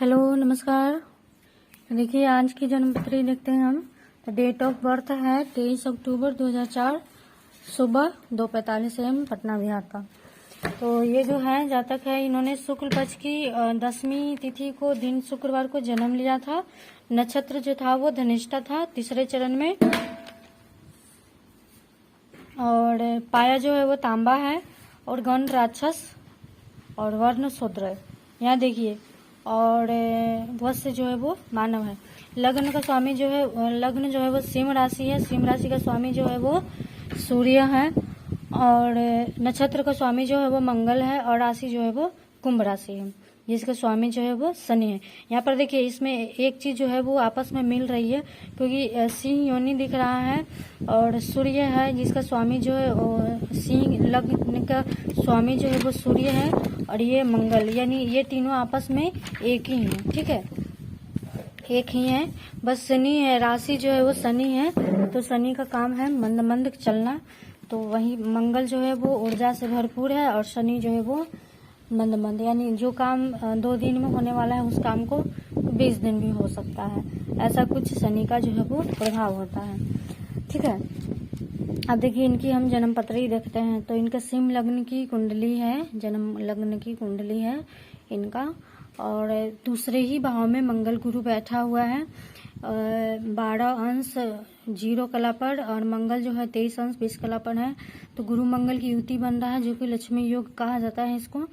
Hello नमस्कार। देखिए आज की जन्मतिथि देखते हैं हम। तो डेट ऑफ बर्थ है 23 अक्टूबर 2004 सुबह 2:45 AM पटना बिहार का। तो ये जो है जातक है, इन्होंने शुक्ल पक्ष की 10वीं तिथि को दिन शुक्रवार को जन्म लिया था। नक्षत्र जो था वो धनिष्ठा था तीसरे चरण में, और पाया जो है वो तांबा है, और गण राक्षस और वर्ण शूद्र है। यहाँ देखिए, और वत्स जो है वो मानव है। लग्न का स्वामी जो है, लग्न जो है वो सिंह राशि है। सिंह राशि का स्वामी जो है वो सूर्य है, और नक्षत्र का स्वामी जो है वो मंगल है, और राशि जो है वो कुंभ राशि है, जिसका स्वामी जो है वो शनि है। यहाँ पर देखिए इसमें एक चीज जो है वो आपस में मिल रही है, क्योंकि सिंह योनि दिख रहा है और सूर्य है जिसका स्वामी जो है सिंह लग्न का स्वामी जो है वो सूर्य है, और ये मंगल, यानी ये तीनों आपस में एक ही हैं। ठीक है, एक ही है, बस शनि है, राशि जो है वो शनि है, तो शनि का काम है मंद मंद चलना। तो वही मंगल जो है वो ऊर्जा से भरपूर है, और शनि जो है वो मंद मंद, यानी जो काम 2 दिन में होने वाला है उस काम को 20 दिन भी हो सकता है। ऐसा कुछ शनि का जो है वो प्रभाव होता है। ठीक है, अब देखिए इनकी हम जन्म पत्री देखते हैं। तो इनका सिंह लग्न की कुंडली है, जन्म लग्न की कुंडली है इनका, और दूसरे ही भाव में मंगल गुरु बैठा हुआ है। 12 अंश 0 कला पर, और मंगल जो है 23 अंश 20 कला पर है। तो गुरु मंगल की युति बन रहा है, जो कि लक्ष्मी योग कहा जाता है इसको।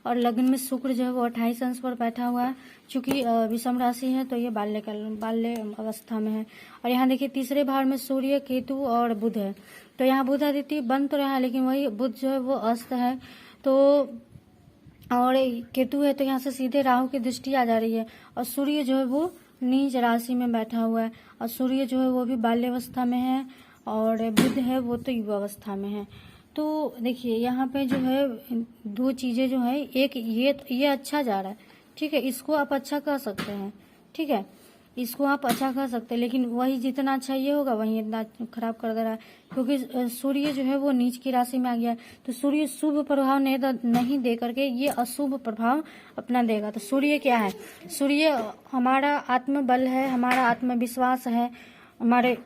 और लग्न में शुक्र जो है वो 28 अंश पर बैठा हुआ है। चूंकि विषम राशि है तो ये बाल्य अवस्था में है। और यहाँ देखिए तीसरे भाव में सूर्य, केतु और बुध है। तो यहाँ बुध आदित्य बन तो रहा है, लेकिन वही बुध जो है वो अस्त है, तो और केतु है तो यहाँ से सीधे राहु की दृष्टि आ जा रही है। और सूर्य जो है वो नीच राशि में बैठा हुआ है, और सूर्य जो है वो भी बाल्यावस्था में है, और बुध है वो तो युवावस्था में है। तो देखिए यहाँ पे जो है 2 चीजें जो है, एक ये अच्छा जा रहा है। ठीक है, इसको आप अच्छा कह सकते हैं। ठीक है, इसको आप अच्छा कह सकते हैं, लेकिन वही जितना अच्छा ये होगा वही इतना खराब कर दे रहा है, क्योंकि सूर्य जो है वो नीच की राशि में आ गया है। तो सूर्य शुभ प्रभाव नहीं दे करके ये अशुभ प्रभाव अपना देगा। तो सूर्य क्या है? सूर्य हमारा आत्मबल है, हमारा आत्मविश्वास है, हमारे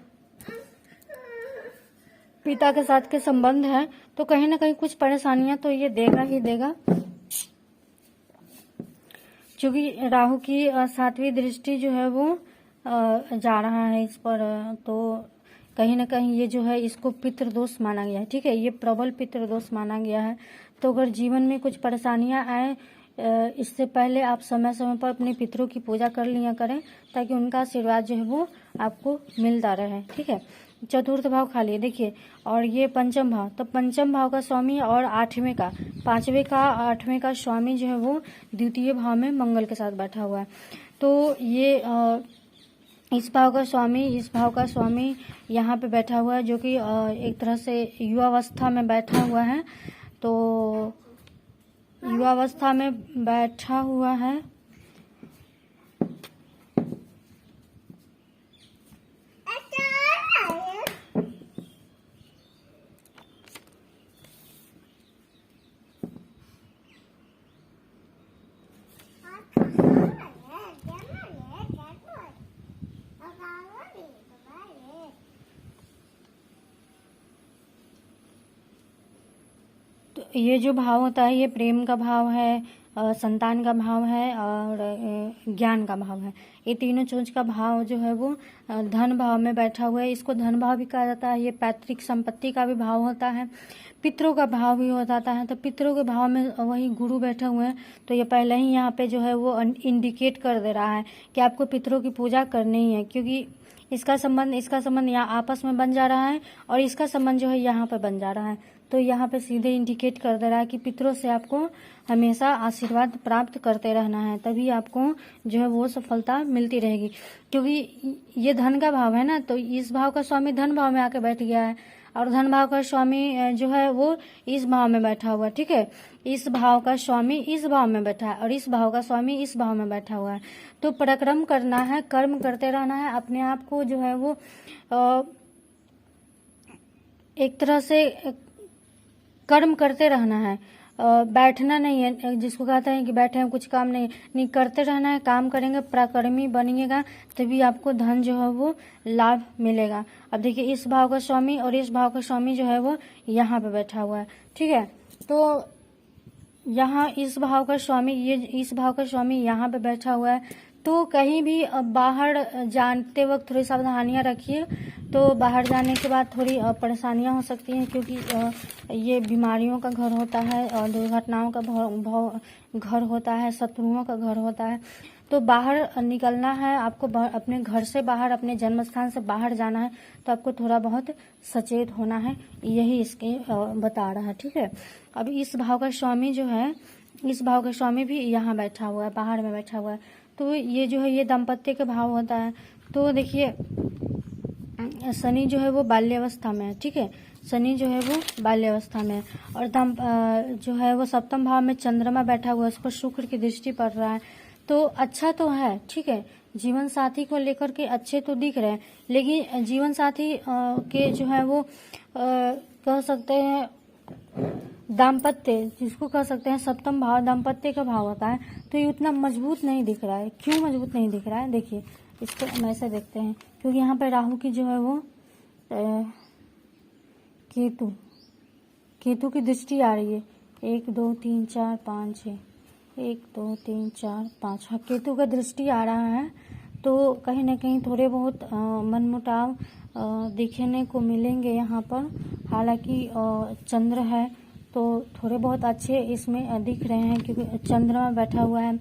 पिता के साथ के संबंध है। तो कहीं ना कहीं कुछ परेशानियां तो ये देगा ही देगा, क्योंकि राहु की 7वीं दृष्टि जो है वो जा रहा है इस पर। तो कहीं ना कहीं ये जो है इसको पितृदोष माना गया है। ठीक है, ये प्रबल पितृदोष माना गया है। तो अगर जीवन में कुछ परेशानियां आए, इससे पहले आप समय समय पर अपने पितरों की पूजा कर लिया करें, ताकि उनका आशीर्वाद जो है वो आपको मिलता रहे। ठीक है, चतुर्थ भाव खाली देखिए, और ये पंचम भाव, तो पंचम भाव का स्वामी और 8वें का 8वें का स्वामी जो है वो द्वितीय भाव में मंगल के साथ बैठा हुआ है। तो ये इस भाव का स्वामी यहाँ पे बैठा हुआ है, जो कि एक तरह से युवावस्था में बैठा हुआ है। तो युवावस्था में बैठा हुआ है, तो ये जो भाव होता है ये प्रेम का भाव है, संतान का भाव है, और ज्ञान का भाव है। ये तीनों चीज का भाव जो है वो धन भाव में बैठा हुआ है। इसको धन भाव भी कहा जाता है। ये पैतृक संपत्ति का भी भाव होता है, पितरों का भाव भी हो जाता है। तो पितरों के भाव में वही गुरु बैठे हुए हैं, तो ये पहले ही यहाँ पे जो है वो इंडिकेट कर दे रहा है कि आपको पितरों की पूजा करनी है, क्योंकि इसका संबंध यहाँ आपस में बन जा रहा है, और इसका संबंध जो है यहाँ पे बन जा रहा है। तो यहाँ पे सीधे इंडिकेट कर दे रहा है कि पितरों से आपको हमेशा आशीर्वाद प्राप्त करते रहना है, तभी आपको जो है वो सफलता मिलती रहेगी। क्योंकि ये धन का भाव है ना, तो इस भाव का स्वामी धन भाव में आके बैठ गया है, और धन भाव का स्वामी जो है वो इस भाव में बैठा हुआ है। ठीक है, इस भाव का स्वामी इस भाव में बैठा है, और इस भाव का स्वामी इस भाव में बैठा हुआ है। तो पराक्रम करना है, कर्म करते रहना है, अपने आप को जो है वो एक तरह से कर्म करते रहना है। बैठना नहीं है, जिसको कहते हैं कि बैठे हैं कुछ काम नहीं करते रहना है, काम करेंगे, पराक्रमी बनिएगा, तभी आपको धन जो है वो लाभ मिलेगा। अब देखिए इस भाव का स्वामी और इस भाव का स्वामी जो है वो यहाँ पे बैठा हुआ है, ठीक है। तो यहाँ इस भाव का स्वामी, ये इस भाव का स्वामी यहाँ पे बैठा हुआ है। तो कहीं भी बाहर जानते वक्त थोड़ी सावधानियां रखिए। तो बाहर जाने के बाद थोड़ी परेशानियां हो सकती हैं, क्योंकि ये बीमारियों का घर होता है और दुर्घटनाओं का घर होता है, शत्रुओं का घर होता है। तो बाहर निकलना है आपको, अपने घर से बाहर, अपने जन्म स्थान से बाहर जाना है, तो आपको थोड़ा बहुत सचेत होना है, यही इसके बता रहा है, ठीक है। अब इस भाव का स्वामी जो है, इस भाव का स्वामी भी यहाँ बैठा हुआ है, बाहर में बैठा हुआ है। तो ये जो है ये दाम्पत्य का भाव होता है। तो देखिए शनि जो है वो बाल्यावस्था में है, ठीक है। शनि जो है वो बाल्यावस्था में है और जो है वो सप्तम भाव में चंद्रमा बैठा हुआ है, उस पर शुक्र की दृष्टि पड़ रहा है। तो अच्छा तो है, ठीक है। जीवन साथी को लेकर के अच्छे तो दिख रहे हैं, लेकिन जीवन साथी के जो है वो कह सकते हैं दाम्पत्य, जिसको कह सकते हैं सप्तम भाव दाम्पत्य का भाव होता है, तो ये उतना मजबूत नहीं दिख रहा है। क्यों मजबूत नहीं दिख रहा है? देखिए इसको हम ऐसे देखते हैं, क्योंकि यहाँ पे राहु की जो है वो केतु की दृष्टि आ रही है। 1 2 3 4 5 6, 1 2 3 4 5, हाँ केतु का दृष्टि आ रहा है। तो कहीं ना कहीं थोड़े बहुत मनमुटाव दिखने को मिलेंगे यहाँ पर। हालांकि चंद्र है तो थोड़े बहुत अच्छे इसमें दिख रहे हैं, क्योंकि चंद्रमा बैठा हुआ है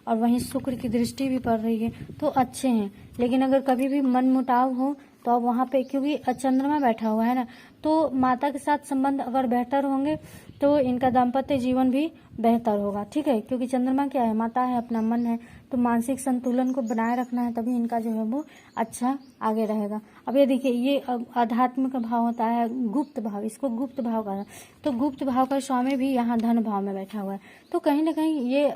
और वहीं शुक्र की दृष्टि भी पड़ रही है, तो अच्छे हैं। लेकिन अगर कभी भी मनमुटाव हो तो अब वहाँ पे, क्योंकि चंद्रमा बैठा हुआ है ना, तो माता के साथ संबंध अगर बेहतर होंगे तो इनका दाम्पत्य जीवन भी बेहतर होगा, ठीक है। क्योंकि चंद्रमा क्या है? माता है, अपना मन है। तो मानसिक संतुलन को बनाए रखना है, तभी इनका जो है वो अच्छा आगे रहेगा। अब ये देखिए ये आध्यात्म का भाव होता है गुप्त भाव, इसको गुप्त भाव कहा है। तो गुप्त भाव का स्वामी भी यहाँ धन भाव में बैठा हुआ है। तो कहीं ना कहीं ये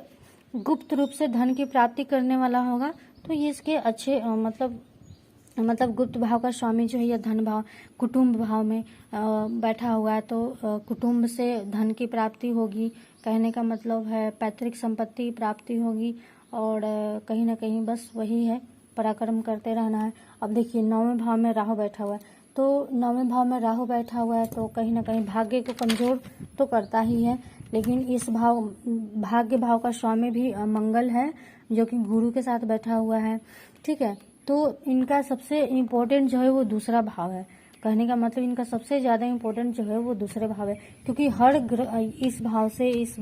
गुप्त रूप से धन की प्राप्ति करने वाला होगा। तो ये इसके अच्छे मतलब गुप्त भाव का स्वामी जो है ये धन भाव कुटुंब भाव में बैठा हुआ है। तो कुटुंब से धन की प्राप्ति होगी, कहने का मतलब है पैतृक संपत्ति प्राप्ति होगी। और कहीं ना कहीं बस वही है, पराक्रम करते रहना है। अब देखिए 9वें भाव में राहु बैठा हुआ है। तो 9वें भाव में राहु बैठा हुआ है तो कहीं ना कहीं भाग्य को कमजोर तो करता ही है। लेकिन इस भाग्य भाव का स्वामी भी मंगल है, जो कि गुरु के साथ बैठा हुआ है, ठीक है। तो इनका सबसे इम्पोर्टेंट जो है वो दूसरा भाव है। कहने का मतलब इनका सबसे ज्यादा इम्पोर्टेंट जो है वो दूसरे भाव है, क्योंकि हर ग्रह इस भाव से इस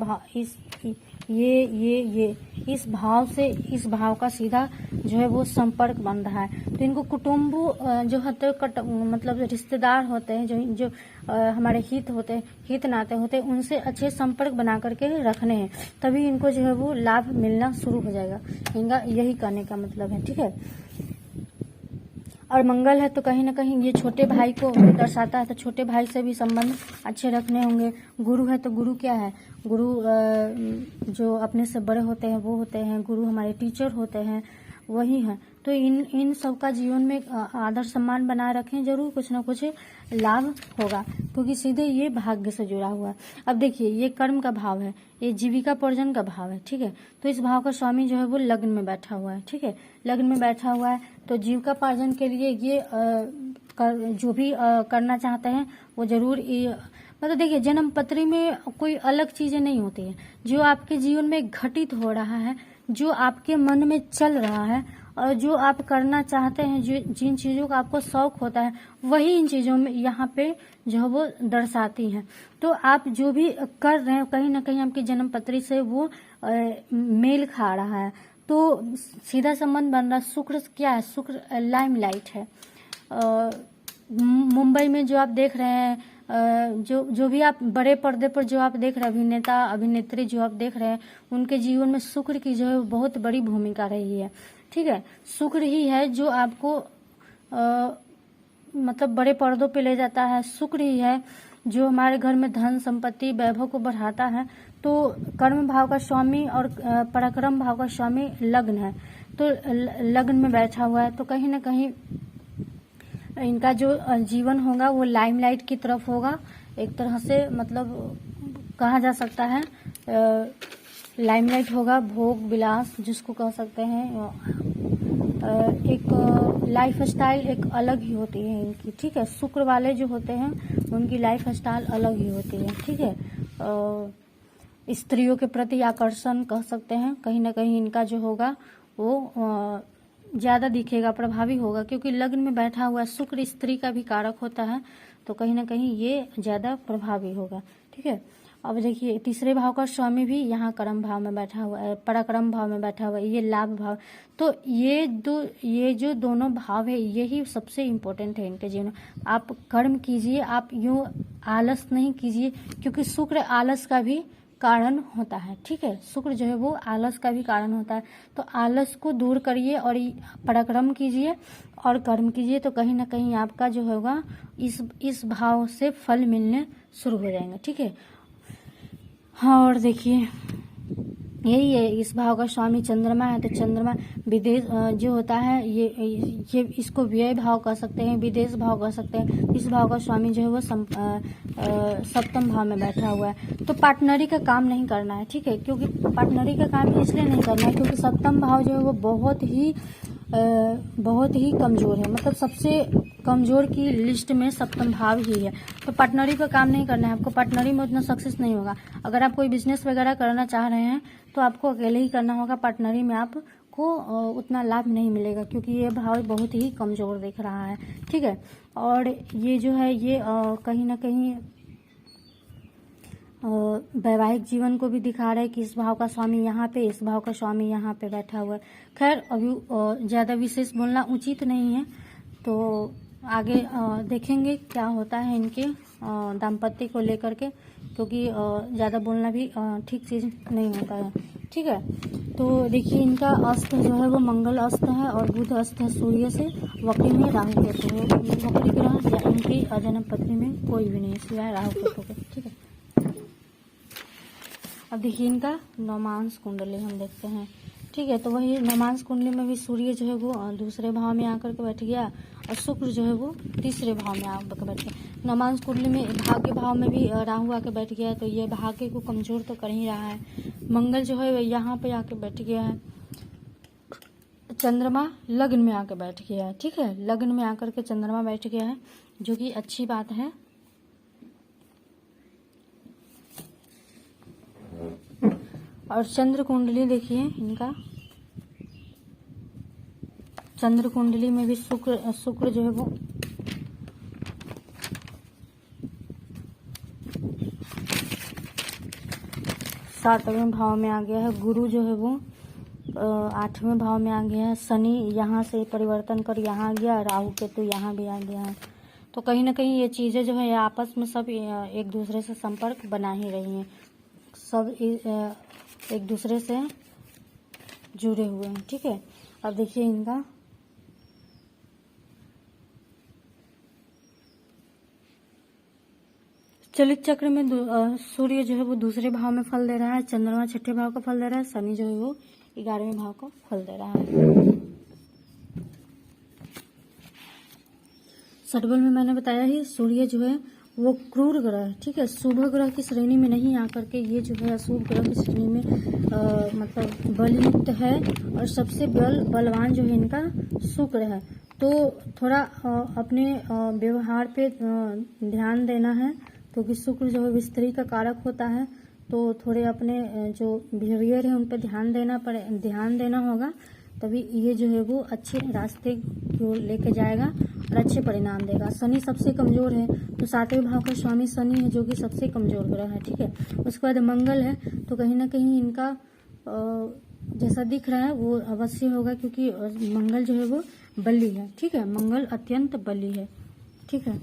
भाव से इस भाव का सीधा जो है वो संपर्क बन रहा है। तो इनको कुटुंब जो है तो मतलब रिश्तेदार होते हैं, जो हमारे हित नाते होते हैं, उनसे अच्छे संपर्क बना करके रखने हैं, तभी इनको जो है वो लाभ मिलना शुरू हो जाएगा। इनका यही कहने का मतलब है, ठीक है। और मंगल है तो कहीं ना कहीं ये छोटे भाई को दर्शाता है, तो छोटे भाई से भी संबंध अच्छे रखने होंगे। गुरु है तो गुरु क्या है? गुरु जो अपने से बड़े होते हैं वो होते हैं गुरु, हमारे टीचर होते हैं, वही है। तो इन सब का जीवन में आदर सम्मान बनाए रखें, जरूर कुछ ना कुछ लाभ होगा, क्योंकि सीधे ये भाग्य से जुड़ा हुआ है। अब देखिए ये कर्म का भाव है, ये जीविका पर्जन का भाव है, ठीक है। तो इस भाव का स्वामी जो है वो लग्न में बैठा हुआ है, ठीक है। लग्न में बैठा हुआ है तो जीविका पार्जन के लिए ये जो भी करना चाहते हैं वो जरूर मतलब देखिए जन्म पत्री में कोई अलग चीजें नहीं होती है। जो आपके जीवन में घटित हो रहा है, जो आपके मन में चल रहा है और जो आप करना चाहते हैं, जिन चीजों का आपको शौक होता है, वही इन चीजों में यहाँ पे जो है वो दर्शाती हैं। तो आप जो भी कर रहे हैं कहीं ना कहीं आपकी जन्म पत्री से वो मेल खा रहा है, तो सीधा संबंध बन रहा है। शुक्र क्या है? शुक्र लाइमलाइट है। मुंबई में जो आप देख रहे हैं, जो भी आप बड़े पर्दे पर जो आप देख रहे हैं, अभिनेता अभिनेत्री जो आप देख रहे हैं, उनके जीवन में शुक्र की जो है बहुत बड़ी भूमिका रही है, ठीक है। शुक्र ही है जो आपको मतलब बड़े पर्दों पे ले जाता है। शुक्र ही है जो हमारे घर में धन संपत्ति वैभव को बढ़ाता है। तो कर्म भाव का स्वामी और पराक्रम भाव का स्वामी लग्न है, तो लग्न में बैठा हुआ है। तो कहीं ना कहीं इनका जो जीवन होगा वो लाइमलाइट की तरफ होगा, एक तरह से मतलब कहा जा सकता है लाइमलाइट होगा, भोग विलास जिसको कह सकते हैं। एक लाइफ स्टाइल एक अलग ही होती है इनकी, ठीक है। शुक्र वाले जो होते हैं उनकी लाइफ स्टाइल अलग ही होती है, ठीक है। स्त्रियों के प्रति आकर्षण कह सकते हैं, कहीं ना कहीं इनका जो होगा वो ज्यादा दिखेगा, प्रभावी होगा, क्योंकि लग्न में बैठा हुआ शुक्र स्त्री का भी कारक होता है, तो कहीं ना कहीं ये ज्यादा प्रभावी होगा, ठीक है। अब देखिए तीसरे भाव का स्वामी भी यहाँ कर्म भाव में बैठा हुआ है, पराक्रम भाव में बैठा हुआ है, ये लाभ भाव। तो ये जो दोनों भाव है यही सबसे इम्पोर्टेंट है इनके जीवन में। आप कर्म कीजिए, आप यूं आलस नहीं कीजिए, क्योंकि शुक्र आलस का भी कारण होता है, ठीक है। शुक्र जो है वो आलस का भी कारण होता है, तो आलस को दूर करिए और पराक्रम कीजिए और कर्म कीजिए, तो कहीं ना कहीं आपका जो होगा इस भाव से फल मिलने शुरू हो जाएंगे, ठीक है। हाँ, और देखिए यही है, इस भाव का स्वामी चंद्रमा है, तो चंद्रमा विदेश जो होता है ये इसको व्यय भाव कह सकते हैं, विदेश भाव कह सकते हैं। इस भाव का स्वामी जो है वो सप्तम भाव में बैठा हुआ है, तो पार्टनरी का काम नहीं करना है, ठीक है। क्योंकि पार्टनरी का काम इसलिए नहीं करना है क्योंकि सप्तम भाव जो है वो बहुत ही कमजोर है, मतलब सबसे कमजोर की लिस्ट में सप्तम भाव ही है। तो पार्टनरी का काम नहीं करना है आपको, पार्टनरी में उतना सक्सेस नहीं होगा। अगर आप कोई बिजनेस वगैरह करना चाह रहे हैं तो आपको अकेले ही करना होगा, पार्टनरी में आपको उतना लाभ नहीं मिलेगा, क्योंकि ये भाव बहुत ही कमजोर दिख रहा है, ठीक है। और ये जो है ये कहीं ना कहीं वैवाहिक जीवन को भी दिखा रहा है कि इस भाव का स्वामी यहाँ पे, इस भाव का स्वामी यहाँ पे बैठा हुआ है। खैर अभी ज़्यादा विशेष बोलना उचित नहीं है, तो आगे देखेंगे क्या होता है इनके दाम्पत्य को लेकर के, क्योंकि ज़्यादा बोलना भी ठीक चीज़ नहीं होता है, ठीक है। तो देखिए इनका अस्त जो है वो मंगल अस्त है और बुध अस्त है सूर्य से, वक्री में राहु केतु है। वक्री ग्रह उनकी जन्म पत्री में कोई भी नहीं सिवाय राहु केतु के, ठीक है। अब देखिए इनका नौमांस कुंडली हम देखते हैं, ठीक है। तो वही नौमांस कुंडली में भी सूर्य जो है वो दूसरे भाव में आकर के बैठ गया और शुक्र जो है वो तीसरे भाव में आकर बैठ गया। नौमांस कुंडली में भाग्य भाव में भी राहु आके बैठ गया, तो ये भाग्य को कमजोर तो कर ही रहा है। मंगल जो है यहाँ पे आके बैठ गया है, चंद्रमा लग्न में आके बैठ गया है, ठीक है। लग्न में आकर के चंद्रमा बैठ गया है, जो कि अच्छी बात है। और चंद्र कुंडली देखिए इनका, चंद्र कुंडली में भी शुक्र जो है वो सातवें भाव में आ गया है, गुरु जो है वो 8वें भाव में आ गया है, शनि यहाँ से परिवर्तन कर यहाँ आ गया, राहु केतु यहाँ भी आ गया है। तो कहीं ना कहीं ये चीज़ें जो है आपस में सब एक दूसरे से संपर्क बना ही रही हैं, सब एक दूसरे से जुड़े हुए हैं, ठीक है। अब देखिए इनका चलित चक्र में सूर्य जो है वो दूसरे भाव में फल दे रहा है, चंद्रमा छठे भाव का फल दे रहा है, शनि जो है वो 11वें भाव का फल दे रहा है। षटबल में मैंने बताया ही, सूर्य जो है वो क्रूर ग्रह है, ठीक है। शुभ ग्रह की श्रेणी में नहीं आकर के ये जो है अशुभ ग्रह की श्रेणी में मतलब बलयुक्त है, और सबसे बलवान जो है इनका शुक्र है। तो थोड़ा अपने व्यवहार पे ध्यान देना है, क्योंकि शुक्र जो है स्त्री का कारक होता है, तो थोड़े अपने जो बिहेवियर है उन पर ध्यान देना होगा, तभी ये जो है वो अच्छे रास्ते को लेके जाएगा और अच्छे परिणाम देगा। शनि सबसे कमजोर है, तो 7वें भाव का स्वामी शनि है, जो कि सबसे कमजोर ग्रह है, ठीक है। उसके बाद मंगल है, तो कहीं ना कहीं इनका जैसा दिख रहा है वो अवश्य होगा, क्योंकि मंगल जो है वो बली है, ठीक है। मंगल अत्यंत बली है, ठीक है।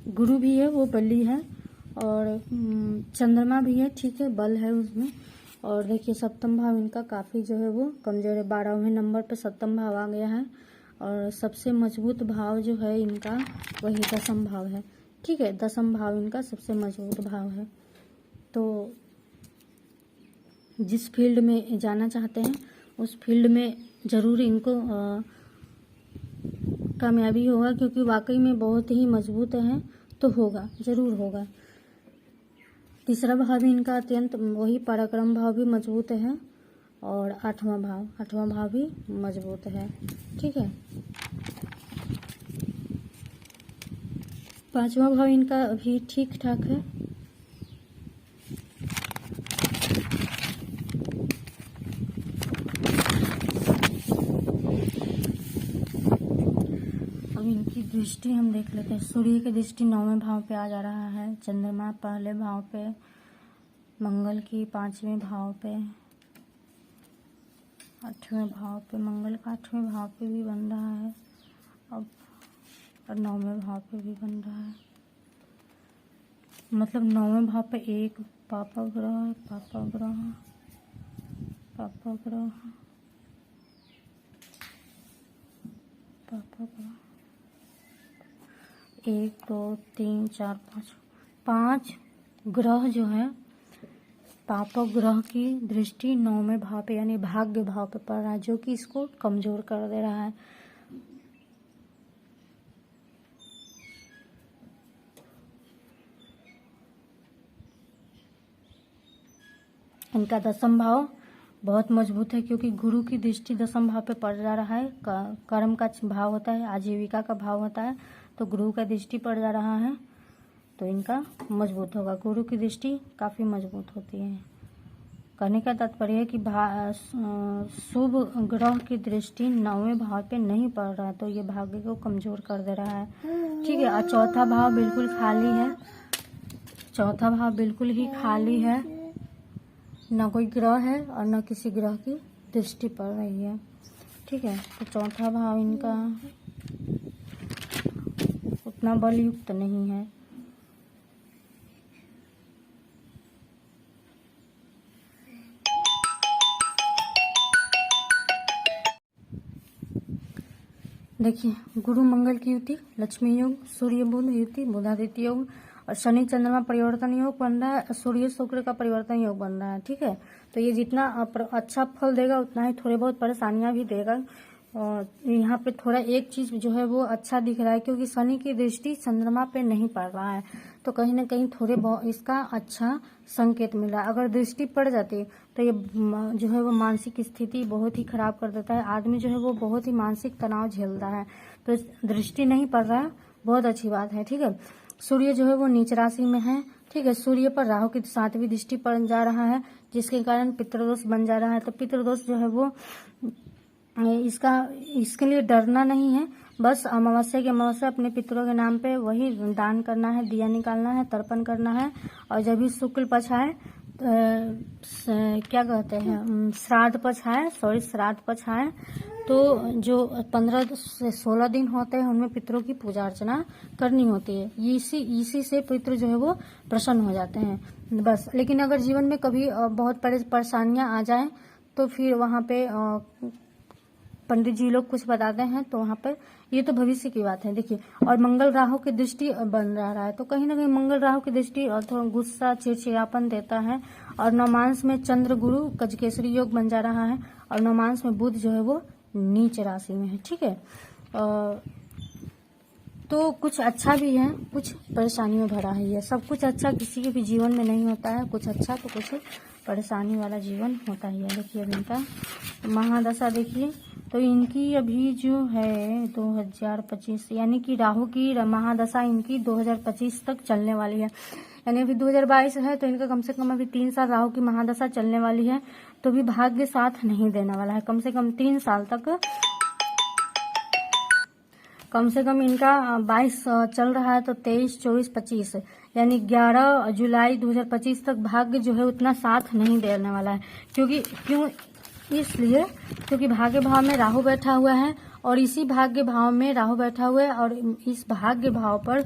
गुरु भी है वो बली है, और चंद्रमा भी है, ठीक है, बल है उसमें। और देखिए सप्तम भाव इनका काफ़ी जो है वो कमजोर है, 12वें नंबर पे सप्तम भाव आ गया है, और सबसे मजबूत भाव जो है इनका वही दसम भाव है, ठीक है। दसम भाव इनका सबसे मजबूत भाव है। तो जिस फील्ड में जाना चाहते हैं उस फील्ड में ज़रूर इनको कामयाबी होगा, क्योंकि वाकई में बहुत ही मजबूत है, तो होगा, ज़रूर होगा। तीसरा भाव भी इनका अत्यंत वही पराक्रम भाव भी मजबूत है, और आठवां भाव भी मजबूत है। ठीक है, पांचवा भाव इनका भी ठीक ठाक है। अब इनकी दृष्टि हम देख लेते हैं। सूर्य की दृष्टि 9वें भाव पे आ जा रहा है, चंद्रमा पहले भाव पे, मंगल की 5वें भाव पे, 8वें भाव पे, मंगल का 8वें भाव पे भी बन रहा है अब, और 9वें भाव पे भी बन रहा है। मतलब 9वें भाव पे एक पापा ग्रह, एक दो तीन चार पाँच ग्रह जो है पापा ग्रह की दृष्टि 9वें भाव पे यानी भाग्य भाव पे पड़ रहा है, जो कि इसको कमजोर कर दे रहा है। इनका 10वां भाव बहुत मजबूत है, क्योंकि गुरु की दृष्टि 10वां भाव पे पड़ जा रहा है। कर्म का भाव होता है, आजीविका का भाव होता है, तो गुरु का दृष्टि पड़ जा रहा है, तो इनका मजबूत होगा। गुरु की दृष्टि काफी मजबूत होती है। कहने का तात्पर्य है कि शुभ ग्रह की दृष्टि 9वें भाव पे नहीं पड़ रहा है, तो ये भाग्य को कमजोर कर दे रहा है। ठीक है, और चौथा भाव बिल्कुल खाली है, चौथा भाव बिल्कुल ही खाली है, न कोई ग्रह है और न किसी ग्रह की दृष्टि पड़ रही है। ठीक है, तो चौथा भाव इनका उतना बलयुक्त नहीं है। देखिए, गुरु मंगल की युति, लक्ष्मी योग, सूर्य बुध युति, बुधादित्य योग, और शनि चंद्रमा परिवर्तन योग बन रहा है, सूर्य शुक्र का परिवर्तन योग बन रहा है। ठीक है, तो ये जितना अच्छा फल देगा उतना ही थोड़े बहुत परेशानियां भी देगा। और यहाँ पे थोड़ा एक चीज जो है वो अच्छा दिख रहा है, क्योंकि शनि की दृष्टि चंद्रमा पे नहीं पड़ रहा है, तो कहीं ना कहीं थोड़े बहुत इसका अच्छा संकेत मिल रहा है। अगर दृष्टि पड़ जाती तो ये जो है वो मानसिक स्थिति बहुत ही खराब कर देता है। आदमी जो है वो बहुत ही मानसिक तनाव झेलता है, तो दृष्टि नहीं पड़ रहा है, बहुत अच्छी बात है। ठीक है, सूर्य जो है वो नीच राशि में है। ठीक है, सूर्य पर राहु की 7वीं दृष्टि पड़ जा रहा है, जिसके कारण पितृदोष बन जा रहा है। तो पितृदोष जो है वो इसके लिए डरना नहीं है, बस अमावस्या की अमावस्या अपने पितरों के नाम पे वही दान करना है, दिया निकालना है, तर्पण करना है। और जब भी शुक्ल पक्ष आए, क्या कहते हैं, श्राद्ध पक्ष आए, तो जो 15 से 16 दिन होते हैं उनमें पितरों की पूजा अर्चना करनी होती है। इसी से पितृ जो है वो प्रसन्न हो जाते हैं बस। लेकिन अगर जीवन में कभी बहुत परेशानियां आ जाएं तो फिर वहां पे पंडित जी लोग कुछ बताते हैं, तो वहां पर ये तो भविष्य की बात है। देखिए, और मंगल राहु की दृष्टि बन रहा है, तो कहीं ना कहीं मंगल राहु की दृष्टि थोड़ा गुस्सा चिड़चिड़ापन देता है। और नवमांश में चंद्र गुरु गजकेसरी योग बन जा रहा है, और नवमांश में बुध जो है वो नीच राशि में है। ठीक है, तो कुछ अच्छा भी है, कुछ परेशानी में भरा है। ये सब कुछ अच्छा किसी के भी जीवन में नहीं होता है, कुछ अच्छा तो कुछ परेशानी वाला जीवन होता ही है। देखिए, अब इनका महादशा देखिए, तो इनकी अभी जो है 2025 यानी कि राहु की महादशा इनकी 2025 तक चलने वाली है। यानी अभी 2022 है, तो इनका कम से कम अभी 3 साल राहु की महादशा चलने वाली है। तो भी भाग्य साथ नहीं देने वाला है, कम से कम 3 साल तक। कम से कम इनका 22 चल रहा है, तो 23, 24, 25 यानी 11 जुलाई 2025 तक भाग्य जो है उतना साथ नहीं देने वाला है। इसलिए क्योंकि भाग्य भाव में राहु बैठा हुआ है, और इसी भाग्य भाव में राहु बैठा हुआ है, और इस भाग्य भाव पर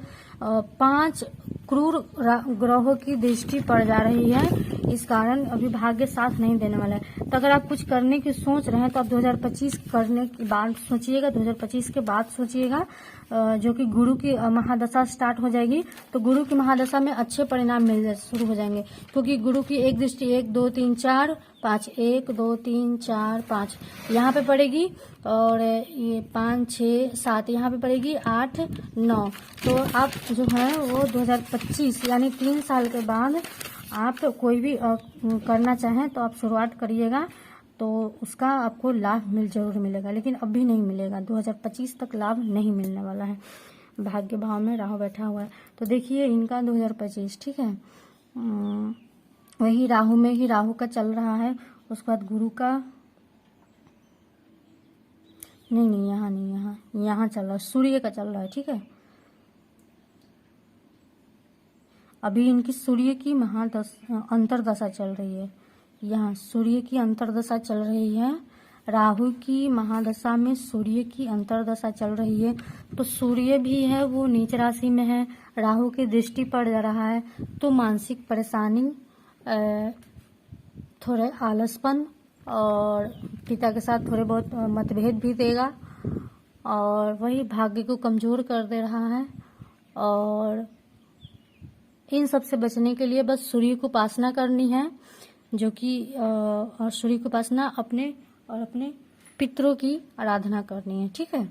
5 क्रूर ग्रहों की दृष्टि पड़ जा रही है। इस कारण अभी भाग्य साथ नहीं देने वाला है। तो अगर आप कुछ करने की सोच रहे हैं तो आप 2025 करने की बात सोचिएगा, 2025 के बाद सोचिएगा, जो कि गुरु की महादशा स्टार्ट हो जाएगी। तो गुरु की महादशा में अच्छे परिणाम मिलने शुरू हो जाएंगे, क्योंकि गुरु की एक दृष्टि 1, 2, 3, 4, 5, 1, 2, 3, 4, 5 यहाँ पे पड़ेगी, और ये 5, 6, 7 यहाँ पे पड़ेगी, 8, 9। तो आप जो है वो 2025 यानी 3 साल के बाद आप कोई भी करना चाहें तो आप शुरुआत करिएगा तो उसका आपको लाभ जरूर मिलेगा, लेकिन अभी नहीं मिलेगा। 2025 तक लाभ नहीं मिलने वाला है। भाग्य भाव में राहु बैठा हुआ है, तो देखिए इनका 2025, ठीक है, वही राहु में ही राहु का चल रहा है। उसके बाद गुरु का नहीं, यहाँ नहीं, यहाँ चल रहा है, सूर्य का चल रहा है, ठीक है। अभी इनकी सूर्य की अंतरदशा चल रही है। यहाँ सूर्य की अंतरदशा चल रही है, राहु की महादशा में सूर्य की अंतरदशा चल रही है। तो सूर्य भी है वो नीच राशि में है, राहु की दृष्टि पड़ जा रहा है, तो मानसिक परेशानी, थोड़े आलसपन और पिता के साथ थोड़े बहुत मतभेद भी देगा, और वही भाग्य को कमजोर कर दे रहा है। और इन सब से बचने के लिए बस सूर्य को उपासना करनी है, जो कि और सूर्य को उपासना अपने पितरों की आराधना करनी है, ठीक है।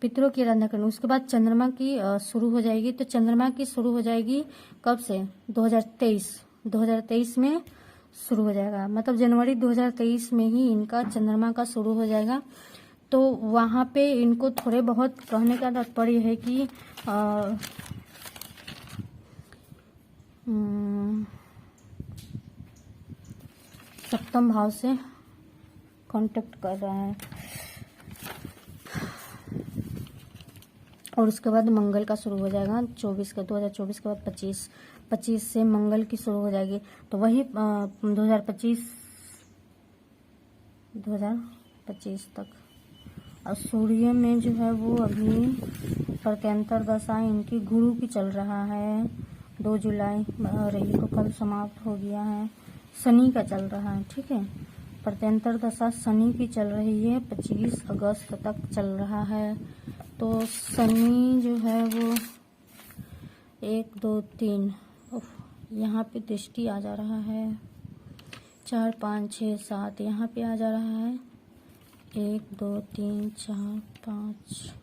पितरों की आराधना करनी, उसके बाद चंद्रमा की शुरू हो जाएगी। तो चंद्रमा की शुरू हो जाएगी कब से? 2023 में शुरू हो जाएगा, मतलब जनवरी 2023 में ही इनका चंद्रमा का शुरू हो जाएगा। तो वहाँ पे इनको थोड़े बहुत, कहने का तात्पर्य है कि सप्तम भाव से कांटेक्ट कर रहा है, और उसके बाद मंगल का शुरू हो जाएगा 2024 के बाद 25 से मंगल की शुरू हो जाएगी। तो वही 2025 तक। और सूर्य में जो है वो अभी प्रत्यंतर दशा इनकी गुरु की चल रहा है, 2 जुलाई रही तो कल समाप्त हो गया है। शनि का चल रहा है, ठीक है, प्रत्यंतर दशा शनि की चल रही है, 25 अगस्त तक चल रहा है। तो शनि जो है वो 1 2 3 यहाँ पे दृष्टि आ जा रहा है, 4 5 6 7 यहाँ पे आ जा रहा है, 1 2 3 4 5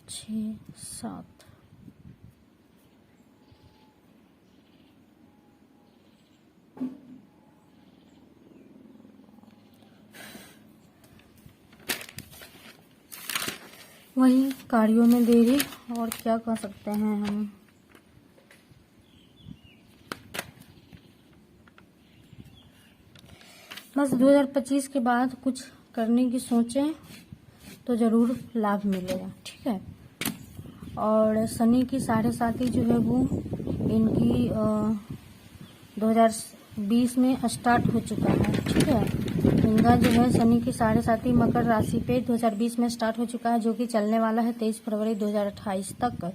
6 7। वही कार्यों में देरी, और क्या कर सकते हैं हम। बस 2025 के बाद कुछ करने की सोचें तो ज़रूर लाभ मिलेगा, ठीक है। और शनि की 7.5 जो है वो इनकी 2020 में स्टार्ट हो चुका है, ठीक है। इनका जो है शनि की 7.5 मकर राशि पे 2020 में स्टार्ट हो चुका है, जो कि चलने वाला है 23 फरवरी 2028 तक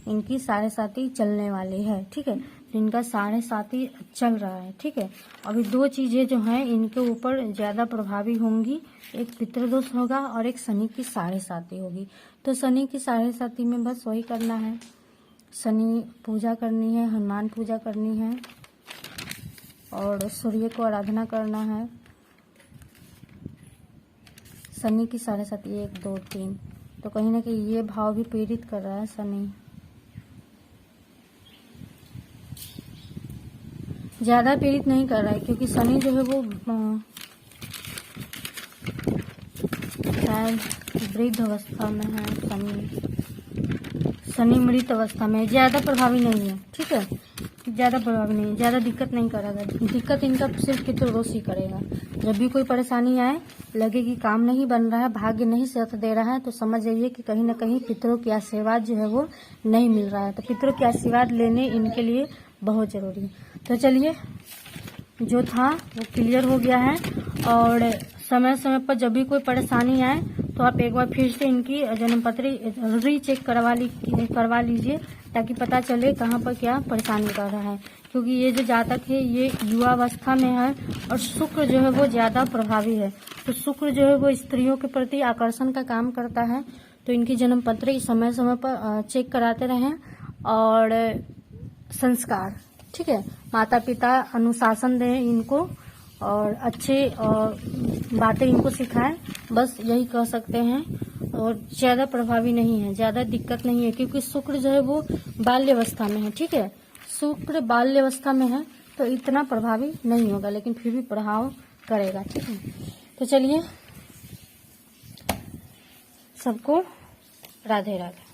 इनकी 7.5 चलने वाली है, ठीक है। तो इनका 7.5 चल रहा है, ठीक है। अभी 2 चीजें जो हैं इनके ऊपर ज्यादा प्रभावी होंगी, एक पितृदोष होगा और एक शनि की 7.5 होगी। तो शनि की 7.5 में बस वही करना है, शनि पूजा करनी है, हनुमान पूजा करनी है, और सूर्य को आराधना करना है। शनि की 7.5 1 2 3, तो कहीं ना कहीं ये भाव भी पीड़ित कर रहा है शनि। ज्यादा पीड़ित नहीं कर रहा है, क्योंकि शनि जो है वो शायद वृद्ध अवस्था में है। शनि मृत अवस्था में, ज्यादा प्रभावी नहीं है, ठीक है, ज्यादा प्रभावी नहीं, ज्यादा दिक्कत नहीं करेगा। दिक्कत इनका सिर्फ पितृदोष ही करेगा। जब भी कोई परेशानी आए, लगे कि काम नहीं बन रहा है, भाग्य नहीं साथ दे रहा है, तो समझ जाइए कि कहीं ना कहीं पितरों के आशीर्वाद जो है वो नहीं मिल रहा है। तो पितरों के आशीर्वाद लेने इनके लिए बहुत जरूरी है। तो चलिए, जो था वो क्लियर हो गया है। और समय समय पर जब भी कोई परेशानी आए तो आप एक बार फिर से इनकी जन्मपत्री रीचेक करवा लीजिए, ताकि पता चले कहाँ पर क्या परेशानी कर रहा है। क्योंकि ये जो जातक है ये युवावस्था में है, और शुक्र जो है वो ज्यादा प्रभावी है। तो शुक्र जो है वो स्त्रियों के प्रति आकर्षण का काम करता है। तो इनकी जन्मपत्री समय समय पर चेक कराते रहें। और संस्कार, ठीक है, माता पिता अनुशासन दें इनको, और अच्छे बातें इनको सिखाएं, बस यही कह सकते हैं। और ज्यादा प्रभावी नहीं है, ज्यादा दिक्कत नहीं है, क्योंकि शुक्र जो है वो बाल्यावस्था में है। ठीक है, शुक्र बाल्यावस्था में है तो इतना प्रभावी नहीं होगा, लेकिन फिर भी प्रभाव करेगा। ठीक है, तो चलिए सबको राधे राधे।